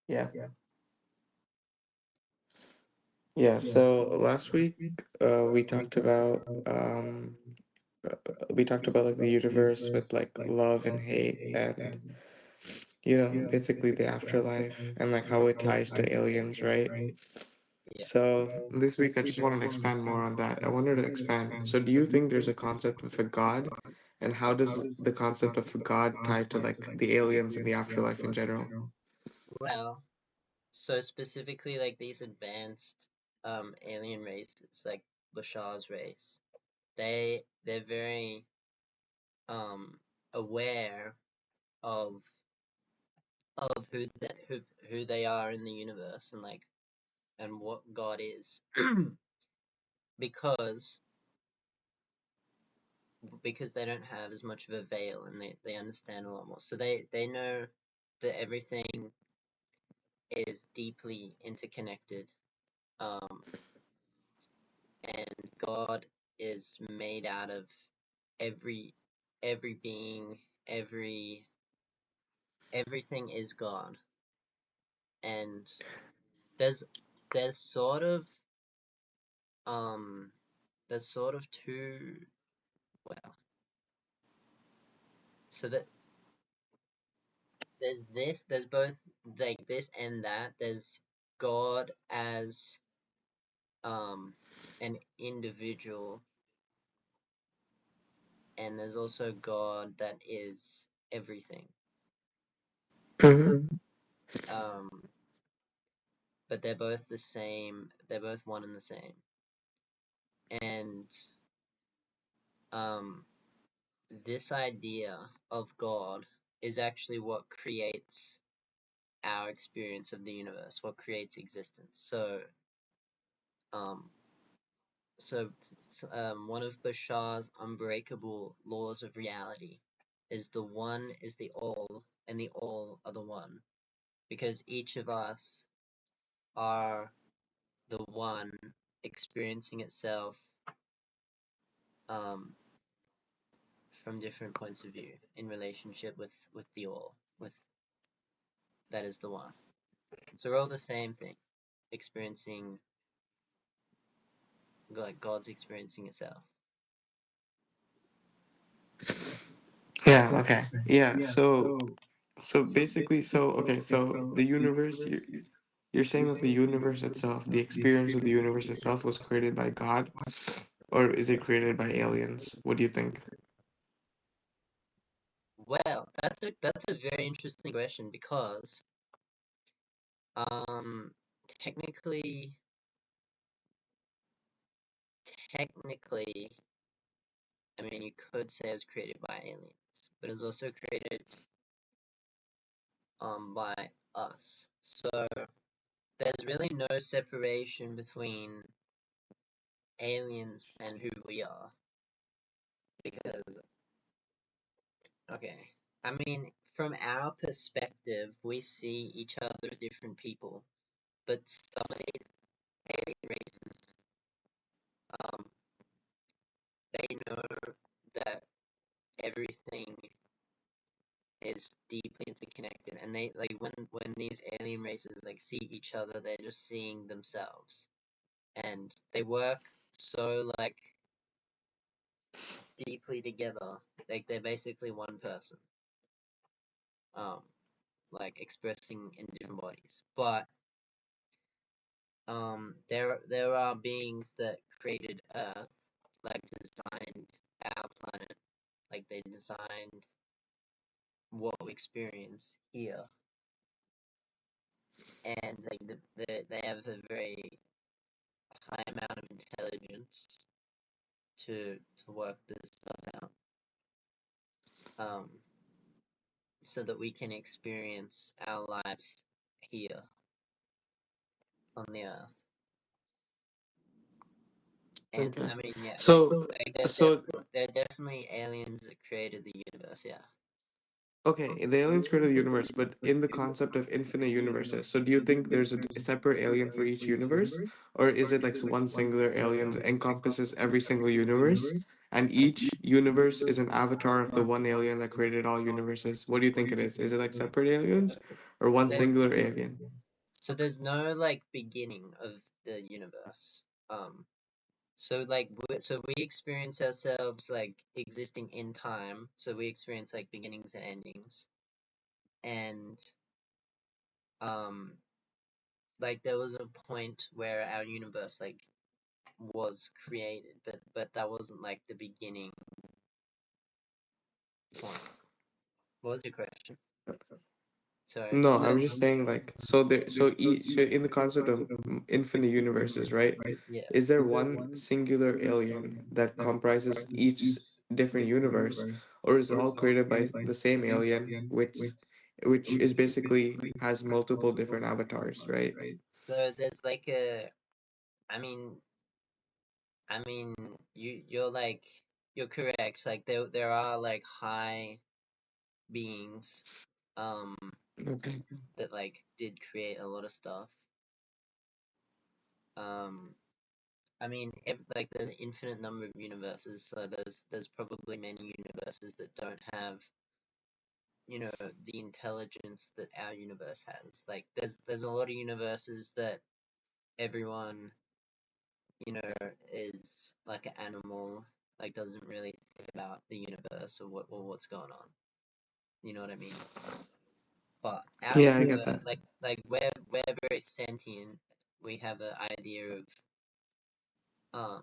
Yeah. Yeah. So last week, we talked about we talked about like the universe with like love and hate and basically the afterlife and like how it ties to aliens, right? Yeah. So this week I just wanted to expand more on that. I wanted to expand. So do you think there's a concept of a god, and how does the concept of a god tie to like the aliens and the afterlife in general? Well, so specifically like these advanced alien races, like Bashar's race, they're very aware of who they are in the universe and like and what God is because they don't have as much of a veil and they understand a lot more. So they know that everything is deeply interconnected. Um, and God is made out of every being, every everything is God. And there's there's sort of um there's sort of two, well, so that there's both like this and that. There's God as an individual, and there's also God that is everything. Hmm. Um, but they're both the same. They're both one and the same. And um, this idea of God is actually what creates our experience of the universe, what creates existence. Um, one of Bashar's unbreakable laws of reality is the one is the all, and the all are the one, because each of us are the one experiencing itself um, from different points of view in relationship with the all, with that is the one. So we're all the same thing, experiencing like God's experiencing itself. Yeah. Okay. Yeah. So basically, so the universe, you're saying that the universe itself, the experience of the universe itself, was created by God, or is it created by aliens? What do you think? Well, that's a very interesting question because um technically technically I mean you could say it was created by aliens, but it was also created by us. So there's really no separation between aliens and who we are because okay, I mean from our perspective we see each other as different people, but some of these alien races um they know that everything is deeply interconnected, and they like when these alien races like see each other they're just seeing themselves, and they work so like deeply together, like they're basically one person, um like expressing in different bodies. But there are beings that created Earth, like designed our planet, like they designed what we experience here, and like they have a very high amount of intelligence to work this stuff out, um, so that we can experience our lives here on the earth. And Okay. I mean, yeah, So, like so there are definitely aliens that created the universe. Yeah. okay, the aliens created the universe, but in the concept of infinite universes, so do you think there's a separate alien for each universe, or is it like one singular alien that encompasses every single universe, and each universe is an avatar of the one alien that created all universes? What do you think it is? Is it like separate aliens, or one there's singular alien. so there's no like beginning of the universe. So like we experience ourselves like existing in time. So we experience like beginnings and endings, and um like there was a point where our universe like was created, but that wasn't like the beginning point. What was your question? Sorry, No, so I'm just saying like so in the concept of infinite universes, right? yeah. Is there one singular alien that comprises each different universe, or is it all created by the same alien, which is basically has multiple different avatars, right? So there's like a, I mean, I mean, you're like you're correct. Like there are like high beings, um, Okay. that like did create a lot of stuff. Um, I mean, like there's an infinite number of universes, so there's probably many universes that don't have, the intelligence that our universe has. Like there's a lot of universes that everyone, is like an animal, like doesn't really think about the universe or what's going on. You know what I mean? But our Yeah, I get universe, that. like we're very sentient. We have an idea of um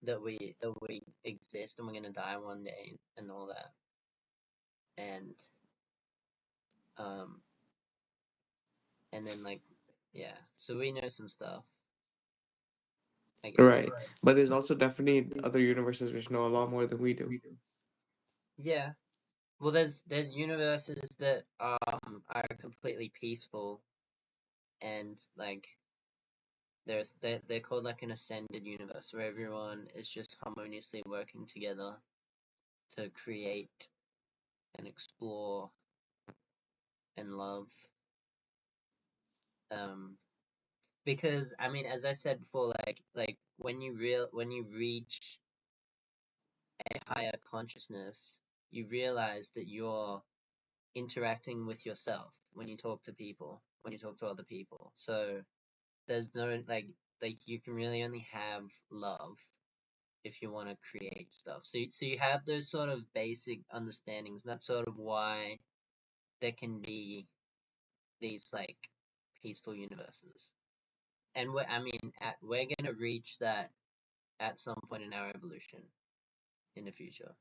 that we exist and we're gonna die one day and all that. And um and then like yeah, so we know some stuff, I guess. Right. But there's also definitely other universes which know a lot more than we do. Yeah. Well, there's universes that are completely peaceful and like they're called like an ascended universe where everyone is just harmoniously working together to create and explore and love. Um, because I mean, as I said before, like when you reach a higher consciousness, you realize that you're interacting with yourself when you talk to people, when you talk to other people. So there's no like you can really only have love if you want to create stuff. So you have those sort of basic understandings. And that's sort of why there can be these like peaceful universes. And we're gonna reach that at some point in our evolution in the future.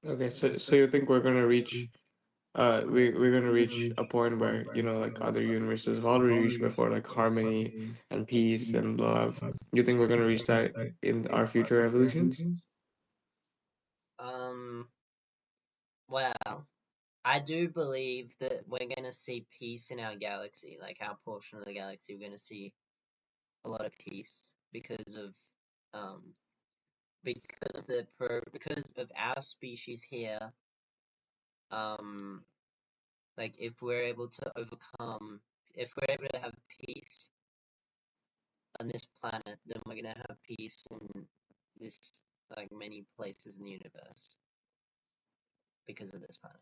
Okay, so you think we're gonna reach we're gonna reach a point where, you know, like other universes have already reached before, like harmony and peace and love. You think we're gonna reach that in our future evolutions? Um, well, I do believe that we're gonna see peace in our galaxy, like our portion of the galaxy. We're gonna see a lot of peace um because of our species here. Um, like if we're able to overcome, if we're able to have peace on this planet, then we're gonna have peace in this like many places in the universe because of this planet.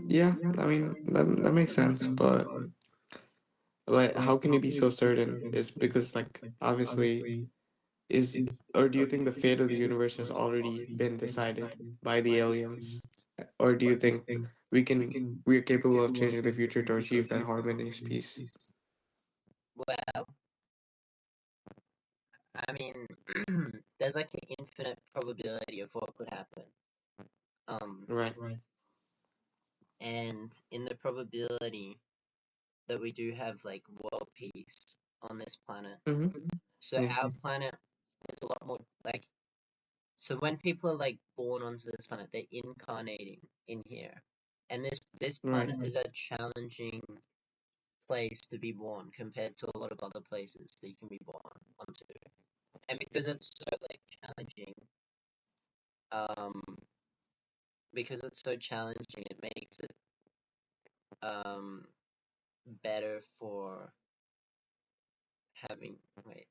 Yeah, I mean that makes sense, but like how can you be so certain? Is because like obviously is or do you think the fate of the universe has already been decided by the aliens? Or do you think we are capable of changing the future to achieve that harmonious peace? Well, I mean, there's like an infinite probability of what could happen. Um, Right. and in the probability that we do have like world peace on this planet, Mm-hmm. so Yeah. our planet is a lot more like so when people are like born onto this planet, they're incarnating in here, and this Right. planet is a challenging place to be born compared to a lot of other places that you can be born onto, and because it's so like challenging, um, it makes it um better for having wait,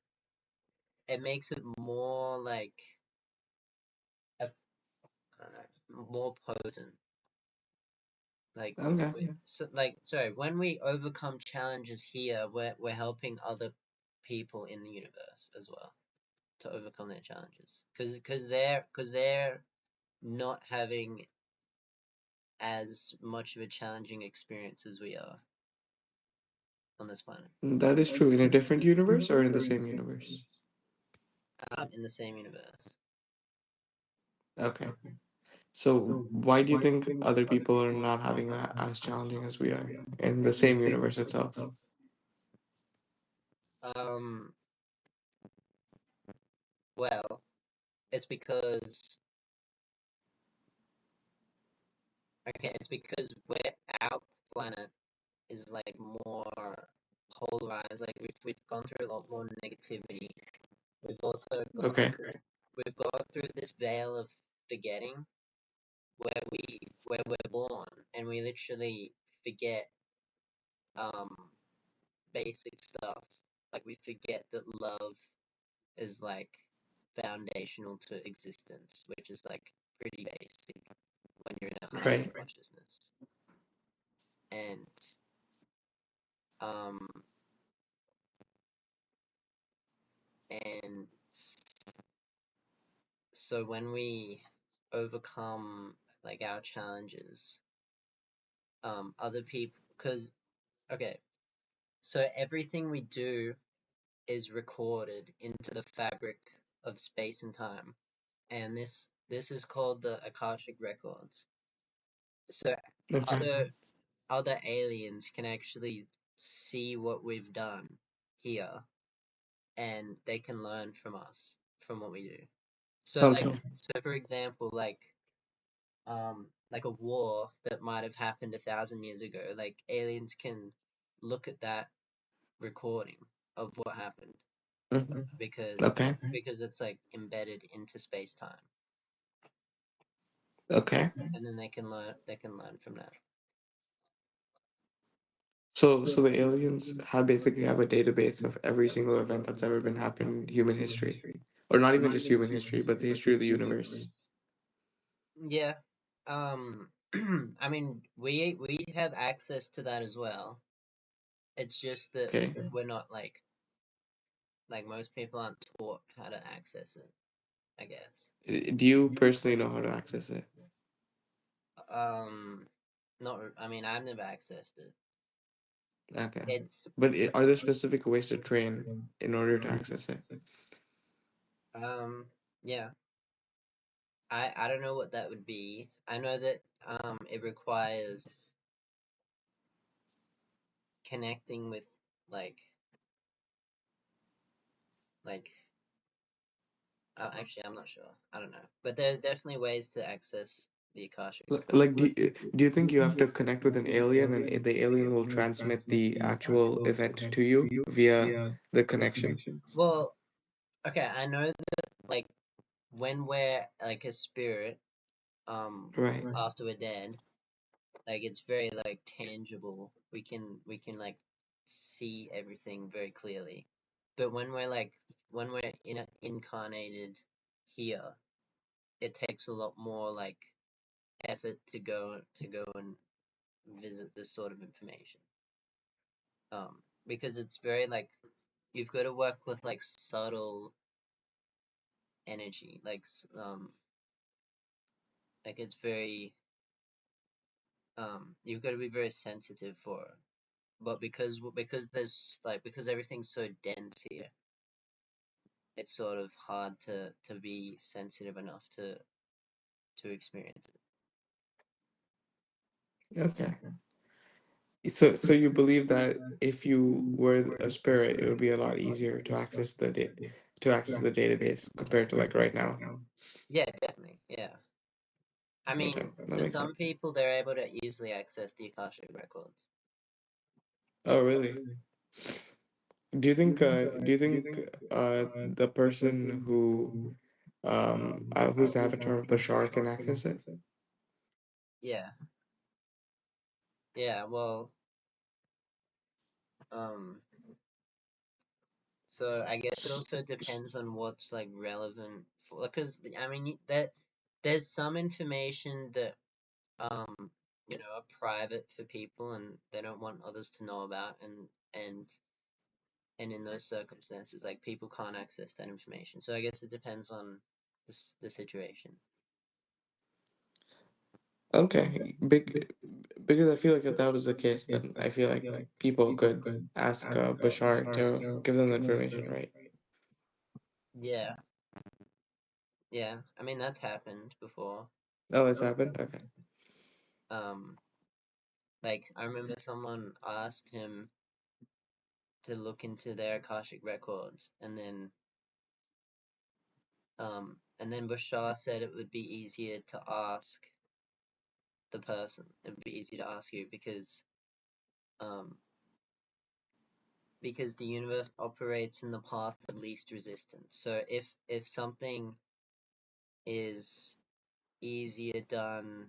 it makes it more like I don't know, more potent Like, Okay. sorry, when we overcome challenges here, we're helping other people in the universe as well to overcome their challenges, because they're not having as much of a challenging experience as we are on this planet. That is true in a different universe or in the same universe? In the same universe. Okay. So why do you think other people are not having that as challenging as we are in the same universe itself? Um, well, it's because it's because our planet is like more polarized. Like we've gone through a lot more negativity. We've also Okay. we've gone through this veil of forgetting where we're born, and we literally forget um basic stuff. Like we forget that love is like foundational to existence, which is like pretty basic when you're in a higher Right. consciousness. And um and so when we overcome like our challenges, other people, because okay, so everything we do is recorded into the fabric of space and time, and this is called the Akashic records. So Okay. other other aliens can actually see what we've done here, and they can learn from us, from what we do. So Okay. for example, like a war that might have happened 1,000 years ago, like aliens can look at that recording of what happened, Mhm. because Okay. it's like embedded into space time, Okay. and then they can learn from that. So the aliens have basically have a database of every single event that's ever been happened in human history, or not even just human history, but the history of the universe. Yeah. Um, I mean, we have access to that as well. It's just that Okay. we're not like most people aren't taught how to access it, I guess. Do you personally know how to access it? Um, not. I mean, I've never accessed it. Okay. It's But are there specific ways to train in order to access it? yeah. I don't know what that would be. I know that it requires connecting with like like actually I'm not sure. I don't know. But there's definitely ways to access the Akashic record. Like, do you think you have to connect with an alien and the alien will transmit the actual event to you via the connection? Well, okay, I know that like when we're like a spirit, Right. after we're dead, like it's very like tangible. We can like see everything very clearly. But when we're incarnated here, it takes a lot more like effort to go and visit this sort of information. Because it's very like you've got to work with like subtle energy, like it's very you've got to be very sensitive for it. But because everything's so dense here, it's sort of hard to be sensitive enough to experience it. Okay. So you believe that if you were a spirit, it would be a lot easier to access the database compared to like right now. Yeah, definitely. Yeah. I Okay, mean, that for makes some sense. people, they're able to easily access the Akashic records. Oh, really? Do you think the person who's the avatar of Bashar can access it? Yeah, yeah. Well, um, so I guess it S- also s- depends on what's like relevant for, because I mean that there's some information that um are private for people and they don't want others to know about, and and in those circumstances, like, people can't access that information. So I guess it depends on the situation. Okay, because I feel like if that was the case, then I feel like people could ask Bashar to give them the information, right? Yeah, yeah. I mean, that's happened before. Oh, it's happened? Okay. Um, like, I remember someone asked him to look into their Akashic records, and then Bashar said it would be easier to ask the person. It would be easier to ask you um, because the universe operates in the path of least resistance. So if something is easier done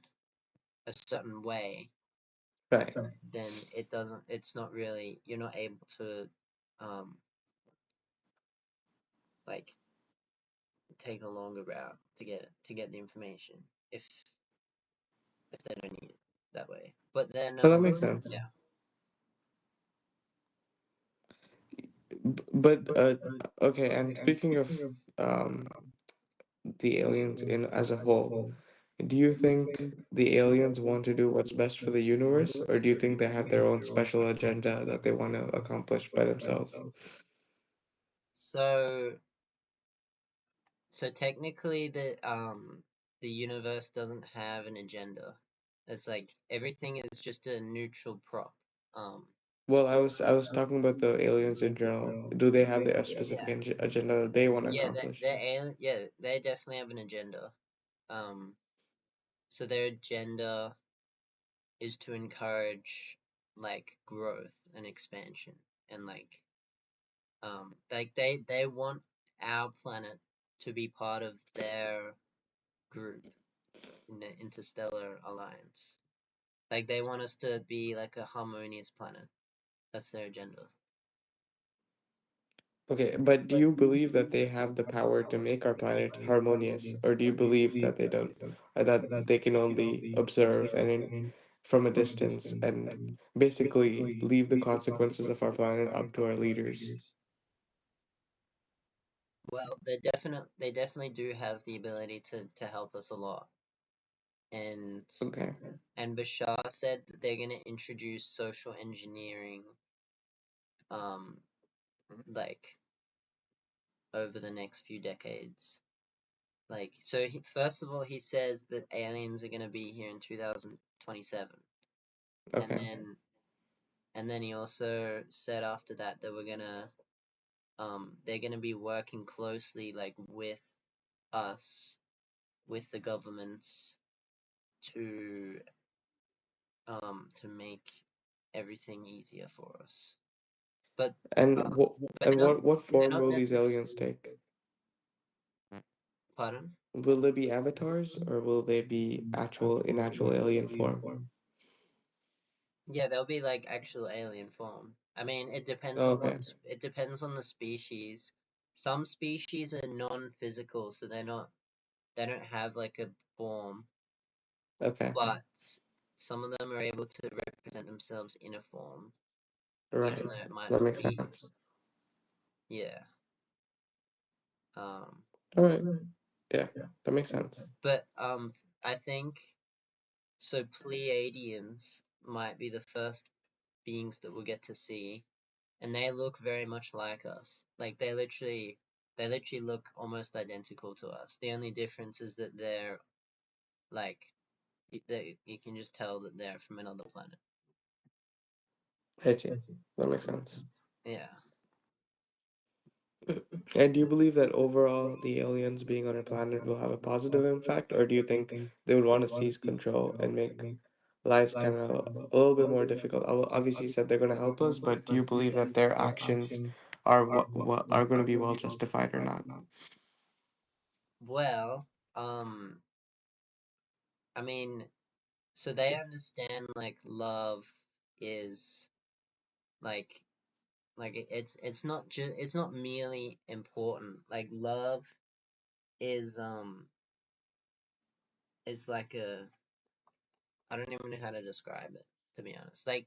a certain way, Right. then it's not really, you're not able to um like take a longer route to get the information if they don't need it that way. But then Well, that makes sense. yeah. But okay, and speaking of um the aliens in as a whole, do you think the aliens want to do what's best for the universe, or do you think they have their own special agenda that they want to accomplish by themselves? So technically the universe doesn't have an agenda. It's like everything is just a neutral prop. Um Well, I was talking about the aliens in general. Do they have a specific yeah. agenda that they want to Yeah, accomplish? they definitely have an agenda. Um so their agenda is to encourage like growth and expansion, and like they want our planet to be part of their group in the interstellar alliance. Like, they want us to be like a harmonious planet. That's their agenda. Okay, but do you believe that they have the power to make our planet harmonious, or do you believe that they don't, that they can only observe and from a distance and basically leave the consequences of our planet up to our leaders? Well, they definitely do have the ability to help us a lot. And Okay. Bashar said that they're gonna introduce social engineering um like over the next few decades. Like, so first of all, he says that aliens are gonna be here in 2027, and Okay. then he also said after that that they're gonna be working closely, like, with us, with the governments, to to make everything easier for us. But And what they're not what they're form not will these necess aliens take? pardon? Will they be avatars, or will they be actual in actual alien form? Yeah, they'll be like actual alien form. I mean, Okay. it depends on the species. Some species are non-physical, so they don't have like a form, Okay. but some of them are able to represent themselves in a form, even Right. though it might That not makes be. sense. Yeah. Um, All right. Yeah, that makes sense. but I think so. Pleiadians might be the first beings that we'll get to see, and they look very much like us. Like, they literally look almost identical to us. The only difference is that they're like you can just tell that they're from another planet. I see. That makes sense. Yeah. And do you believe that overall the aliens being on our planet will have a positive impact, or do you think they would want to seize control and make lives kind of a little bit more difficult? Obviously, you said they're going to help us, but do you believe that their actions are what are going to be well justified or not? Well, I mean, so they understand, like, love is like it's not merely important. Like, love is is like I don't even know how to describe it, to be honest. Like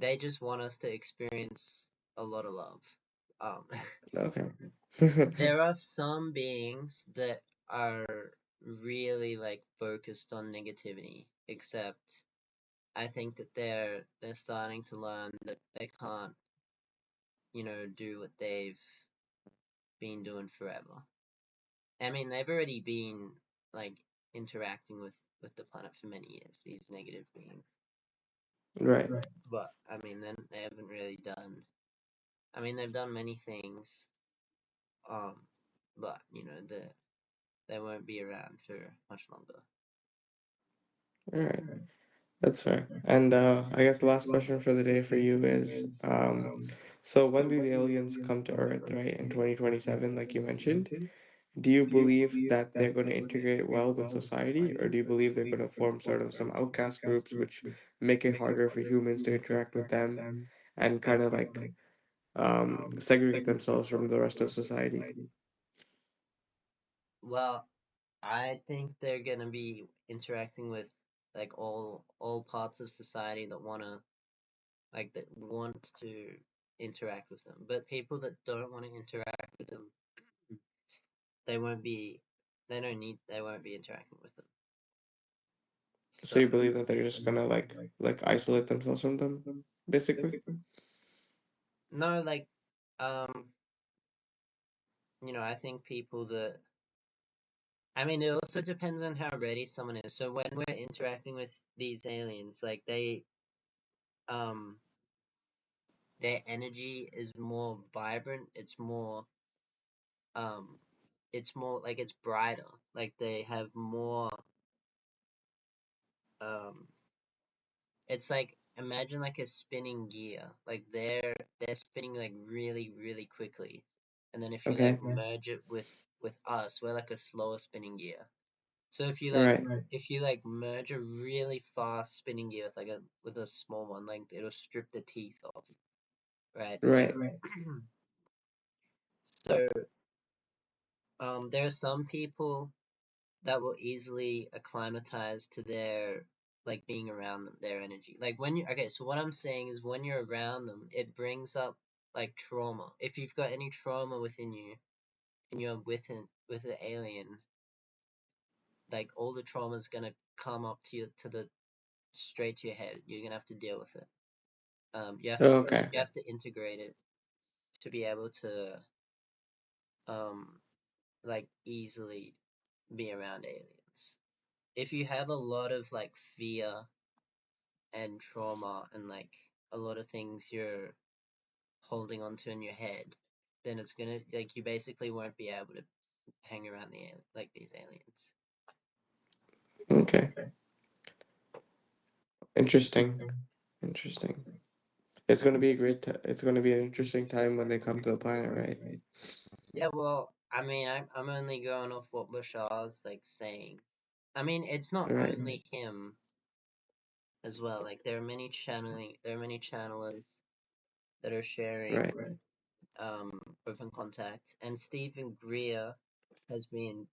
they just want us to experience a lot of love. Um, Okay. there are some beings that are really like focused on negativity, except I think that they're starting to learn that they can't, do what they've been doing forever. I mean, they've already been like interacting with the planet for many years, these negative beings. Right. But I mean, then they haven't really done. I mean, they've done many things, um, but they won't be around for much longer. All right. That's fair. And I guess the last question for the day for you is, so when these aliens come to Earth, right, in 2027, like you mentioned, do you believe that they're going to integrate well with society, or do you believe they're going to form sort of some outcast groups which make it harder for humans to interact with them and kind of like segregate themselves from the rest of society? Well, I think they're gonna be interacting with like all parts of society that want to interact with them. But people that don't want to interact with them, they won't be they won't be interacting with them. So So you believe that they're just gonna like isolate themselves from them, basically? no, like um, I think people that I mean it also depends on how ready someone is. So when we're interacting with these aliens, like um their energy is more vibrant, um it's more like it's brighter. Like they have more um it's like imagine like a spinning gear. Like they're spinning like really, really quickly. And then if you like Okay. merge it with us, we're like a slower spinning gear. So Right. if you like merge a really fast spinning gear with a small one, like it'll strip the teeth off. Right. So Right. so there are some people that will easily acclimatize to their like being around them, their energy. Like when you okay, so what I'm saying is when you're around them, it brings up like trauma. If you've got any trauma within you and you're with an alien, like all the trauma is gonna come up to you to the straight to your head. You're gonna have to deal with it. Okay. You have to integrate it to be able to um like easily be around aliens. If you have a lot of like fear and trauma and like a lot of things you're holding onto in your head, then it's gonna like you basically won't be able to hang around like these aliens. Okay. Interesting. Interesting. It's gonna be a it's gonna be an interesting time when they come to the planet, right? Yeah, well, I mean, I'm only going off what Bashar's like saying. I mean, it's not Right. only him as well. Like there are many channelers that are sharing Right. open contact, and Stephen Greer has been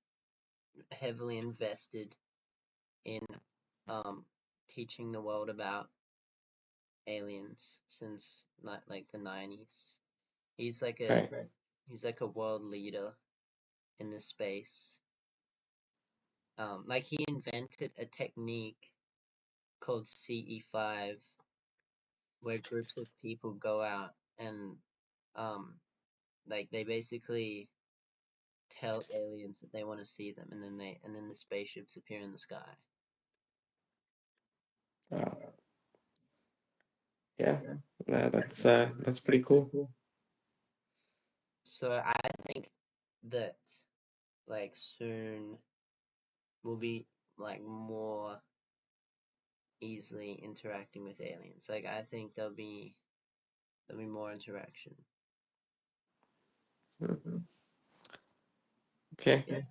heavily invested in um, teaching the world about aliens since not like the 90s. He's like a Right. he's like a world leader in this space. Like he invented a technique called CE5 where groups of people go out and um like they basically tell aliens that they want to see them and then the spaceships appear in the sky. Wow. Yeah. That's pretty cool. So I think that like soon we'll be like more easily interacting with aliens. Like I think there'll be more interaction. Hmm. Okay. Yeah.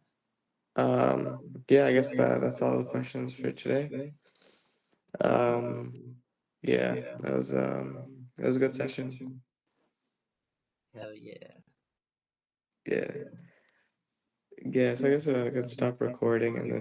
Yeah, I guess that's all the questions for today. Um, yeah, that was a good session. Hell yeah. Yeah. Yeah, so I guess I could stop recording and then